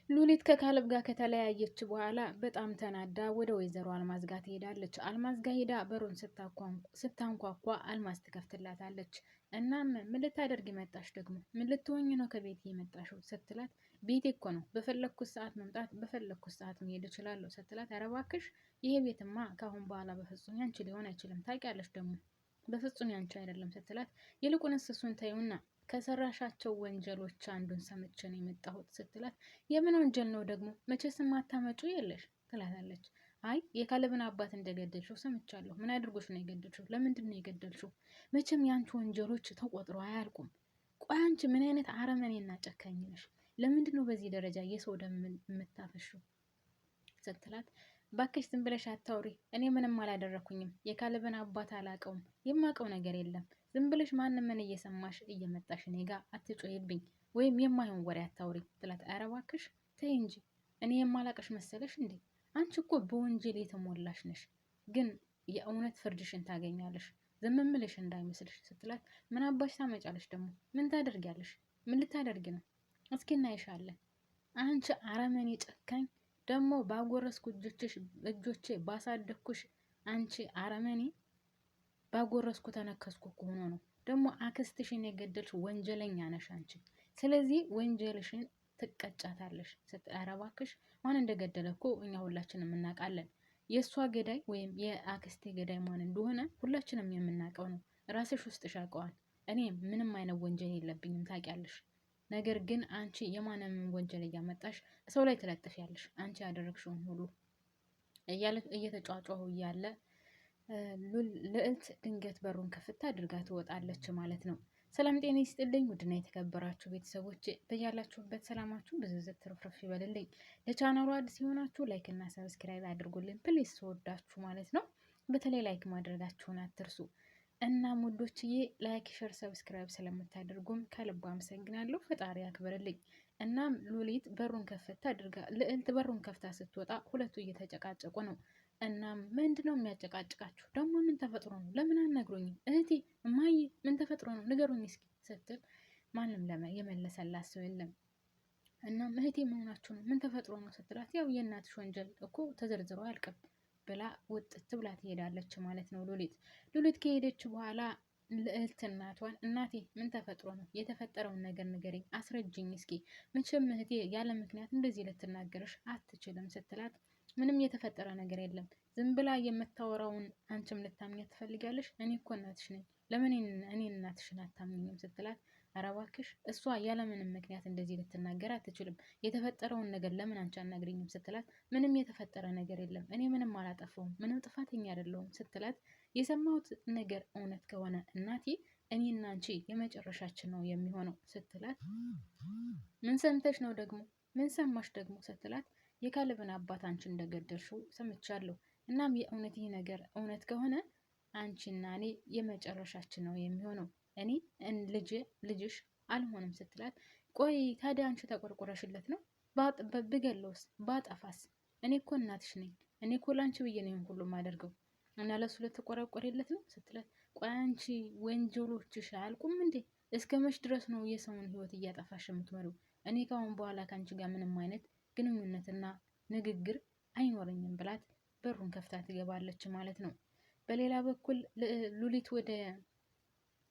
ሉሊት ከካለብ ጋር ከተለያየች በኋላ በጣም ተናዳ ወደ ወይዘሮ አልማዝ ጋር ትሄዳለች። አልማዝ ጋር ሄዳ በሩን ስታንኳኳ አልማዝ ትከፍትላታለች። እናም ምን ልታደርግ መጣሽ ደግሞ? ምን ልትሆኝ ነው ከቤት የመጣሽው? ስትላት ቤቴ እኮ ነው፣ በፈለግኩት ሰዓት መምጣት በፈለግኩት ሰዓት መሄድ እችላለሁ ስትላት፣ ኧረ እባክሽ ይሄ ቤትማ ካሁን በኋላ በፍጹም ያንቺ ሊሆን አይችልም፣ ታውቂያለሽ ደግሞ በፍጹም ያንቺ አይደለም ስትላት፣ ይልቁንስ እሱን ተይውና ከሰራሻቸው ወንጀሎች አንዱን ሰምቼ ነው የመጣሁት ስትላት፣ የምን ወንጀል ነው ደግሞ? መቼስ ማታመጩ የለሽ ትላታለች። አይ የካለብን አባት እንደገደልሽው ሰምቻለሁ። ምን አድርጎሽ ነው የገደልሽው? ለምንድን ነው የገደልሽው? መቼም ያንቺ ወንጀሎች ተቆጥሮ አያልቁም። ቆይ አንቺ ምን አይነት አረመኔና ጨካኝ ነሽ? ለምንድን ነው በዚህ ደረጃ የሰው ደም የምታፈሽው? ስትላት ባክሽ ዝም ብለሽ አታውሪ፣ እኔ ምንም አላደረኩኝም፣ የካለብን አባት አላቀውም፣ የማቀው ነገር የለም፣ ዝም ብለሽ ማንም ምን እየሰማሽ እየመጣሽ እኔ ጋ አትጮይብኝ፣ ወይም የማይሆን ወሬ አታውሪ ትላት። ኧረ እባክሽ ተይ እንጂ እኔ የማላቀሽ መሰለሽ እንዴ? አንቺ እኮ በወንጀል የተሞላሽ ነሽ፣ ግን የእውነት ፍርድሽን ታገኛለሽ፣ ዝም ምልሽ እንዳይመስልሽ ስትላት፣ ምን አባሽ ታመጫለሽ ደግሞ? ምን ታደርጊያለሽ? ምን ልታደርጊ ነው? እስኪ እናይሻለን። አንቺ አረመኔ ጨካኝ፣ ደግሞ ባጎረስኩ እጆቼ ባሳደግኩሽ አንቺ አረመኔ፣ ባጎረስኩ ተነከስኩ እኮ ሆኖ ነው። ደግሞ አክስትሽን የገደልሽ ወንጀለኛ ነሽ አንቺ። ስለዚህ ወንጀልሽን ትቀጫታለሽ። ኧረ እባክሽ ማን እንደገደለ እኮ እኛ ሁላችንም እናውቃለን። የእሷ ገዳይ ወይም የአክስቴ ገዳይ ማን እንደሆነ ሁላችንም የምናውቀው ነው። ራስሽ ውስጥ ሻቀዋል። እኔ ምንም አይነት ወንጀል የለብኝም ታውቂያለሽ። ነገር ግን አንቺ የማንም ወንጀል እያመጣሽ ሰው ላይ ትለጥፊያለሽ። አንቺ ያደረግሽውን ሁሉ እየተጫጫሁ እያለ ልዕልት ድንገት በሩን ከፍታ አድርጋ ትወጣለች ማለት ነው። ሰላም ጤና ይስጥልኝ ውድና የተከበራችሁ ቤተሰቦች በያላችሁበት ሰላማችሁ ብዝዝት ትርፍርፍ ይበልልኝ። ለቻናሉ አዲስ የሆናችሁ ላይክ እና ሰብስክራይብ አድርጉልኝ ፕሊዝ፣ ስወዳችሁ ማለት ነው። በተለይ ላይክ ማድረጋችሁን አትርሱ። እና ሙዶችዬ ላይክ ሸር ሰብስክራይብ ስለምታደርጉም ከልቡ አመሰግናለሁ። ፈጣሪ ያክብርልኝ። እናም ሉሊት በሩን ከፍታ አድርጋ ልዕልት በሩን ከፍታ ስትወጣ ሁለቱ እየተጨቃጨቁ ነው። እናም ምንድነው የሚያጨቃጭቃችሁ ደግሞ? ምን ተፈጥሮ ነው? ለምን አልነግሩኝም? እህቴ እማዬ ምን ተፈጥሮ ነው ንገሩኝ እስኪ ስትል ማንም የመለሰላት ሰው የለም። እናም እህቴ መሆናችሁ ነው? ምን ተፈጥሮ ነው ስትላት፣ ያው የእናትሽ ወንጀል እኮ ተዘርዝሮ አያልቅም ብላ ውጥት ብላ ትሄዳለች ማለት ነው። ሉሊት ከሄደች በኋላ ልዕልት እናቷን፣ እናቴ ምን ተፈጥሮ ነው? የተፈጠረውን ነገር ንገረኝ፣ አስረጅኝ እስኪ። መቼም እህቴ ያለ ምክንያት እንደዚህ ልትናገርሽ አትችልም ስትላት፣ ምንም የተፈጠረ ነገር የለም፣ ዝም ብላ የምታወራውን አንቺም ልታምኛት ትፈልጋለሽ? እኔ እኮ እናትሽ ነኝ፣ ለምን እኔ እናትሽን አታምኝም? ስትላት፣ ኧረ እባክሽ እሷ ያለምንም ምክንያት እንደዚህ ልትናገር አትችልም። የተፈጠረውን ነገር ለምን አንቺ አናግሪኝም? ስትላት፣ ምንም የተፈጠረ ነገር የለም፣ እኔ ምንም አላጠፋውም፣ ምንም ጥፋተኛ አይደለሁም ስትላት፣ የሰማሁት ነገር እውነት ከሆነ እናቴ እኔና አንቺ የመጨረሻችን ነው የሚሆነው ስትላት፣ ምን ሰምተሽ ነው ደግሞ? ምን ሰማሽ ደግሞ? ስትላት፣ የካለብን አባት አንቺ እንደገደልሽው ሰምቻለሁ። እናም የእውነት ይህ ነገር እውነት ከሆነ አንቺና እኔ የመጨረሻችን ነው የሚሆነው፣ እኔ ልጅሽ አልሆንም ስትላት፣ ቆይ ታዲያ አንቺ ተቆርቆረሽለት ነው? ብገለውስ? ባጠፋስ? እኔ እኮ እናትሽ ነኝ፣ እኔ እኮ ላንቺ ብዬ ነው ሁሉ ማደርገው እና ለሱ ልትቆረቆሪለት ነው ስትላት፣ ቆይ አንቺ ወንጀሎችሽ አያልቁም እንዴ? እስከ መች ድረስ ነው የሰውን ህይወት እያጠፋሽ የምትመሪው? እኔ ካሁን በኋላ ከአንቺ ጋር ምንም አይነት ግንኙነትና ንግግር አይኖረኝም ብላት በሩን ከፍታ ትገባለች ማለት ነው። በሌላ በኩል ሉሊት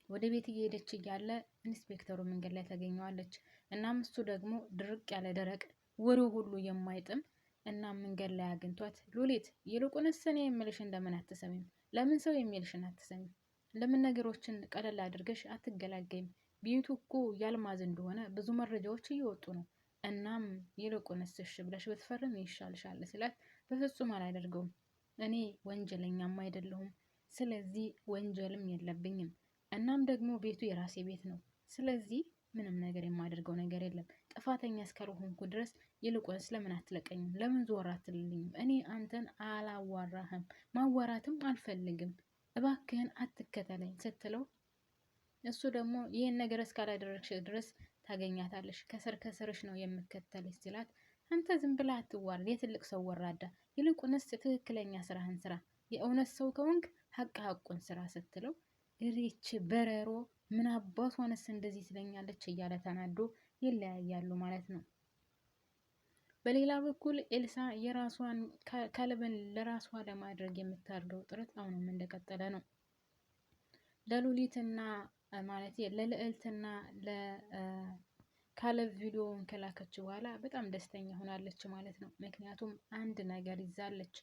ወደ ቤት እየሄደች እያለ ኢንስፔክተሩ መንገድ ላይ ታገኘዋለች። እናም እሱ ደግሞ ድርቅ ያለ ደረቅ ወሬው ሁሉ የማይጥም እና መንገድ ላይ አግኝቷት፣ ሉሊት ይልቁንስ እኔ የምልሽን ለምን አትሰሚም? ለምን ሰው የሚልሽን አትሰሚም? ለምን ነገሮችን ቀለል አድርገሽ አትገላገይም? ቤቱ እኮ ያልማዝ እንደሆነ ብዙ መረጃዎች እየወጡ ነው። እናም ይልቁንስ እሺ ብለሽ ብትፈርም ይሻልሻል ስላት፣ በፍጹም አላደርገውም፣ እኔ ወንጀለኛም አይደለሁም፣ ስለዚህ ወንጀልም የለብኝም። እናም ደግሞ ቤቱ የራሴ ቤት ነው፣ ስለዚህ ምንም ነገር የማደርገው ነገር የለም። ጥፋተኛ እስካልሆንኩ ድረስ ይልቁንስ ለምን አትለቀኝም? ለምን ዞር አትልልኝም? እኔ አንተን አላዋራህም፣ ማዋራትም አልፈልግም፣ እባክህን አትከተለኝ ስትለው፣ እሱ ደግሞ ይህን ነገር እስካላደረግሽ ድረስ ታገኛታለሽ፣ ከስር ከስርሽ ነው የምከተልሽ ሲላት፣ አንተ ዝም ብላ አትዋረድ፣ የትልቅ ሰው ወራዳ፣ ይልቁንስ ትክክለኛ ስራህን ስራ፣ የእውነት ሰው ከሆንክ ሀቅ ሀቁን ስራ ስትለው፣ እሬች በረሮ ምን አባት ሆነስ እንደዚህ ትለኛለች እያለ ተናዶ ይለያያሉ ማለት ነው። በሌላ በኩል ኤልሳ የራሷን ካሌብን ለራሷ ለማድረግ የምታደርገው ጥረት አሁንም እንደቀጠለ ነው። ለሉሊትና ማለት ለልዕልትና ለካሌብ ቪዲዮውን ከላከች በኋላ በጣም ደስተኛ ሆናለች ማለት ነው። ምክንያቱም አንድ ነገር ይዛለች።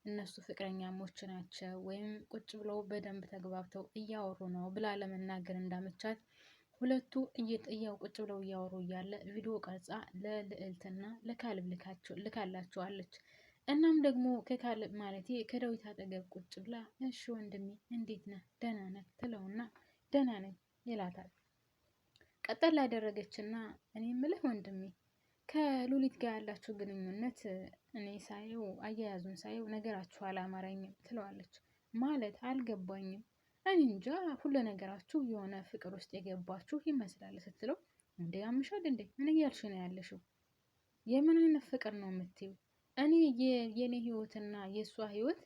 እነሱ ፍቅረኛሞች ናቸው ወይም ቁጭ ብለው በደንብ ተግባብተው እያወሩ ነው ብላ ለመናገር እንዳመቻት ሁለቱ እያው ቁጭ ብለው እያወሩ እያለ ቪዲዮ ቀርጻ ለልዕልትና ለካሌብ ልካላቸዋለች። እናም ደግሞ ከካሌብ ማለት ከዳዊት አጠገብ ቁጭ ብላ እሺ ወንድሜ እንዴት ነህ ደህና ነህ ትለውና ደህና ነኝ ይላታል። ቀጠል ላደረገችና እኔ የምልህ ወንድሜ ከሉሊት ጋር ያላችሁ ግንኙነት እኔ ሳየው አያያዙን ሳየው ነገራችሁ አላማረኝም ትለዋለች። ማለት አልገባኝም፣ እኔ እንጃ ሁሉ ነገራችሁ የሆነ ፍቅር ውስጥ የገባችሁ ይመስላል ስትለው፣ እንዴ ያምሻል እንዴ ምን እያልሽ ነው ያለሽው? የምን አይነት ፍቅር ነው የምትይው? እኔ የኔ ህይወትና የእሷ ህይወት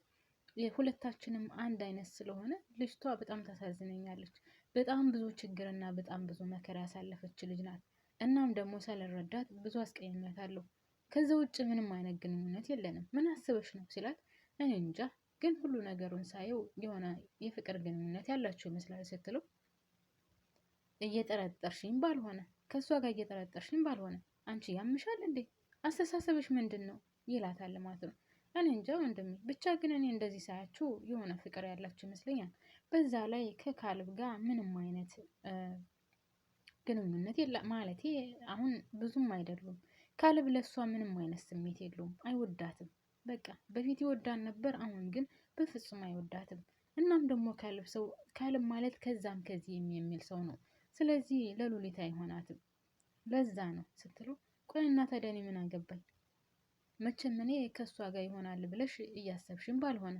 የሁለታችንም አንድ አይነት ስለሆነ ልጅቷ በጣም ታሳዝነኛለች። በጣም ብዙ ችግርና በጣም ብዙ መከራ ያሳለፈች ልጅ ናት። እናም ደግሞ ሳልረዳት ብዙ አስቀይሜያታለሁ። ከዛ ውጭ ምንም አይነት ግንኙነት የለንም። ምን አስበሽ ነው ሲላት፣ እኔ እንጃ ግን ሁሉ ነገሩን ሳየው የሆነ የፍቅር ግንኙነት ያላቸው ይመስላል ስትለው፣ እየጠረጠርሽኝ ባልሆነ ከእሷ ጋር እየጠረጠርሽኝ ባልሆነ አንቺ ያምሻል እንዴ አስተሳሰብሽ ምንድን ነው ይላታል ማለት ነው። እኔ እንጃ ወንድሜ ብቻ ግን እኔ እንደዚህ ሳያችሁ የሆነ ፍቅር ያላችሁ ይመስለኛል። በዛ ላይ ከካሌብ ጋር ምንም አይነት ግንኙነት የለ ማለት አሁን ብዙም አይደሉም። ካሌብ ለእሷ ምንም አይነት ስሜት የለውም፣ አይወዳትም። በቃ በፊት ይወዳን ነበር፣ አሁን ግን በፍጹም አይወዳትም። እናም ደግሞ ካሌብ ማለት ከዛም ከዚህም የሚል ሰው ነው። ስለዚህ ለሉሊት አይሆናትም። ለዛ ነው ስትሉ፣ ቆይ እና ታዲያ እኔ ምን አገባኝ? መቼም እኔ ከእሷ ጋር ይሆናል ብለሽ እያሰብሽም ባልሆነ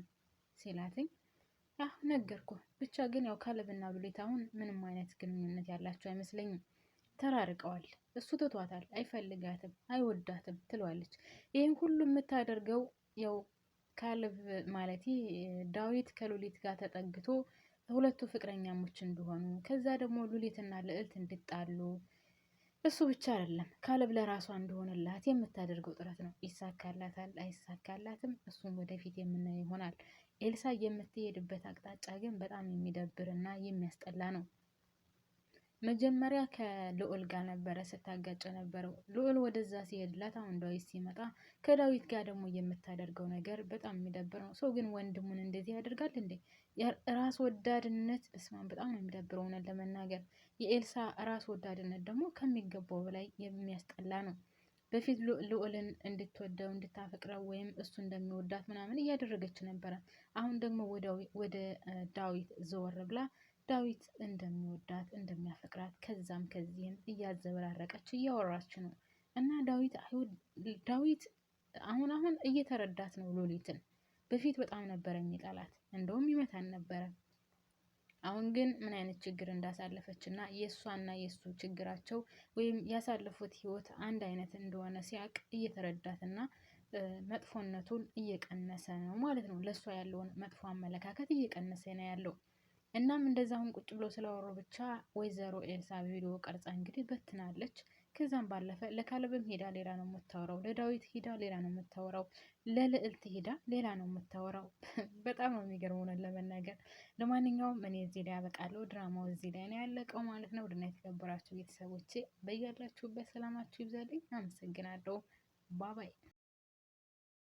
ሲላትኝ፣ ያው ነገርኩህ። ብቻ ግን ያው ካሌብና ሉሊት አሁን ምንም አይነት ግንኙነት ያላቸው አይመስለኝም። ተራርቀዋል። እሱ ትቷታል፣ አይፈልጋትም፣ አይወዳትም ትለዋለች። ይህን ሁሉ የምታደርገው ያው ካሌብ ማለት ዳዊት ከሉሊት ጋር ተጠግቶ ሁለቱ ፍቅረኛሞች እንደሆኑ ከዛ ደግሞ ሉሊትና ልዕልት እንድጣሉ እሱ ብቻ አይደለም ካሌብ ለራሷ እንደሆነላት የምታደርገው ጥረት ነው። ይሳካላታል አይሳካላትም፣ እሱም ወደፊት የምናየው ይሆናል። ኤልሳ የምትሄድበት አቅጣጫ ግን በጣም የሚደብር እና የሚያስጠላ ነው። መጀመሪያ ከልዑል ጋር ነበረ ስታጋጭ ነበረው። ልዑል ወደዛ ሲሄድላት አሁን ዳዊት ሲመጣ ከዳዊት ጋር ደግሞ የምታደርገው ነገር በጣም የሚደብር ነው። ሰው ግን ወንድሙን እንደዚህ ያደርጋል እንዴ? ራስ ወዳድነት እስማን በጣም ነው የሚደብረው። እውነት ለመናገር የኤልሳ ራስ ወዳድነት ደግሞ ከሚገባው በላይ የሚያስጠላ ነው። በፊት ልዑልን እንድትወደው እንድታፈቅረው ወይም እሱ እንደሚወዳት ምናምን እያደረገች ነበረ። አሁን ደግሞ ወደ ዳዊት ዘወር ብላ ዳዊት እንደሚወዳት እንደሚያፈቅራት ከዛም ከዚህም እያዘበራረቀች እያወራች ነው። እና ዳዊት አሁን እየተረዳት ነው ሉሊትን። በፊት በጣም ነበረ የሚጠላት፣ እንደውም ይመታን ነበረ። አሁን ግን ምን አይነት ችግር እንዳሳለፈች እና የእሷና የእሱ ችግራቸው ወይም ያሳለፉት ህይወት አንድ አይነት እንደሆነ ሲያቅ እየተረዳትና መጥፎነቱን እየቀነሰ ነው ማለት ነው። ለእሷ ያለውን መጥፎ አመለካከት እየቀነሰ ነው ያለው። እናም እንደዛ አሁን ቁጭ ብሎ ስላወሩ ብቻ ወይዘሮ ኤልሳ ቪዲዮ ቀርጻ እንግዲህ በትናለች። ከዛም ባለፈ ለካሌብም ሄዳ ሌላ ነው የምታወራው፣ ለዳዊት ሄዳ ሌላ ነው የምታወራው፣ ለልዕልት ሄዳ ሌላ ነው የምታወራው። በጣም ነው የሚገርመው ነው ለመናገር። ለማንኛውም እኔ እዚህ ላይ ያበቃለሁ። ድራማው እዚህ ላይ ነው ያለቀው ማለት ነው። ውድና የተከበራችሁ ቤተሰቦቼ በያላችሁበት ሰላማችሁ ይብዛልኝ። አመሰግናለሁ። ባባይ